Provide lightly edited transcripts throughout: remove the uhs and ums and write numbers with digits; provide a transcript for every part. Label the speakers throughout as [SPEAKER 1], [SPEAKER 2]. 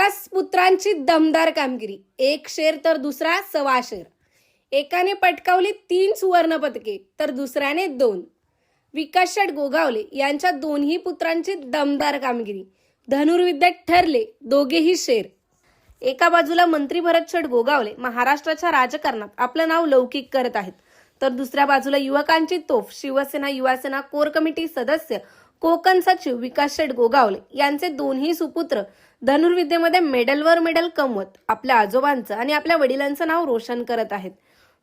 [SPEAKER 1] विकास पुत्रांची दमदार कामगिरी, एक शेर तर दुसरा सवा शेर. एकाने पटकावली 3 सुवर्ण पदके तर दुसऱ्याने 2. विकास शेठ गोगावले यांच्या दोन्ही पुत्रांची दमदार कामगिरी. धनुर्विद्यात ठरले दोघेही शेर. एका बाजूला मंत्री भरत शेठ गोगावले महाराष्ट्राच्या राजकारणात आपलं नाव लौकिक करत आहेत, तर दुसऱ्या बाजूला युवकांची तोफ शिवसेना युवासेना कोर कमिटी सदस्य कोकण सचिव विकास शेठ गोगावले यांचे दोन्ही सुपुत्र धनुर्विद्येमध्ये मेडलवर मेडल कमवत आपल्या आजोबांचं आणि आपल्या वडिलांचं नाव रोशन करत आहेत.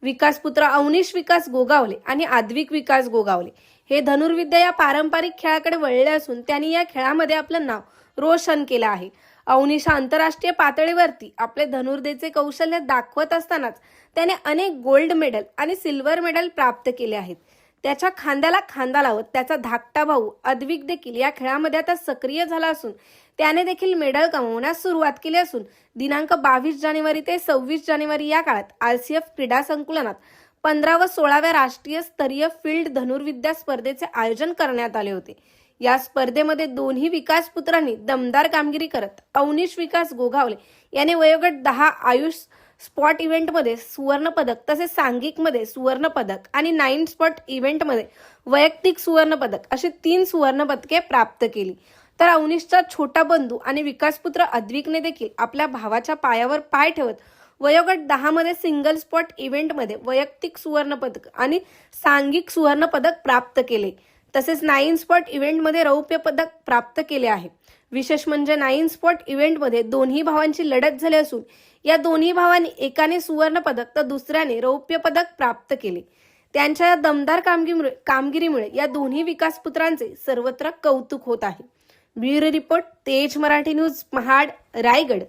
[SPEAKER 1] विकास पुत्र अवनीश विकास गोगावले आणि आद्विक विकास गोगावले हे धनुर्विद्या या पारंपरिक खेळाकडे वळले असून त्यांनी या खेळामध्ये आपलं नाव रोशन केलं आहे. अवनीश आंतरराष्ट्रीय पातळीवरती आपले धनुर्विद्येचे कौशल्य दाखवत असतानाच त्याने अनेक गोल्ड मेडल आणि सिल्वर मेडल प्राप्त केले आहेत. त्याच्या खांद्याला खांदा लावत त्याचा धाकटा भाऊ आद्विक देखील या खेळामध्ये आता सक्रिय झाला असून त्याने देखील मेडल कमवण्यास सुरुवात केली असून दिनांक 22 जानेवारी ते 26 जानेवारी या काळात आरसीएफ क्रीडा संकुलात 15 व 16व्या राष्ट्रीय स्तरीय फील्ड धनुर्विद्या स्पर्धेचे आयोजन करण्यात आले होते. या स्पर्धेमध्ये दोन्ही विकास पुत्रांनी दमदार कामगिरी करत अवनीश विकास गोगावले याने वयोगट 10 आयुष स्पॉट इव्हेंटमध्ये सुवर्ण पदक तसेच सांघिकमध्ये सुवर्ण पदक आणि 9 स्पॉट इव्हेंटमध्ये वैयक्तिक सुवर्ण पदक अशी 3 सुवर्ण पदके प्राप्त केली. तर अवनीशचा छोटा बंधू आणि विकासपुत्र आद्विकने देखील आपल्या भावाच्या पायावर पाय ठेवत वयोगट 10 मध्ये सिंगल स्पॉट इव्हेंटमध्ये वैयक्तिक सुवर्ण पदक आणि सांघिक सुवर्ण पदक प्राप्त केले. तसेच 9 स्पॉट इव्हेंटमध्ये रौप्य पदक प्राप्त केले आहे. विशेष म्हणजे 9 स्पॉट इव्हेंटमध्ये दोन्ही भावांची लढत झाली असून या दोन्ही भावांनी एकाने सुवर्ण पदक तर दुसऱ्याने रौप्य पदक प्राप्त केले. त्यांच्या या दमदार कामगिरीमुळे या दोन्ही विकास पुत्रांचे सर्वत्र कौतुक होत आहे. ब्युरो रिपोर्ट, तेज मराठी न्यूज, महाड, रायगड.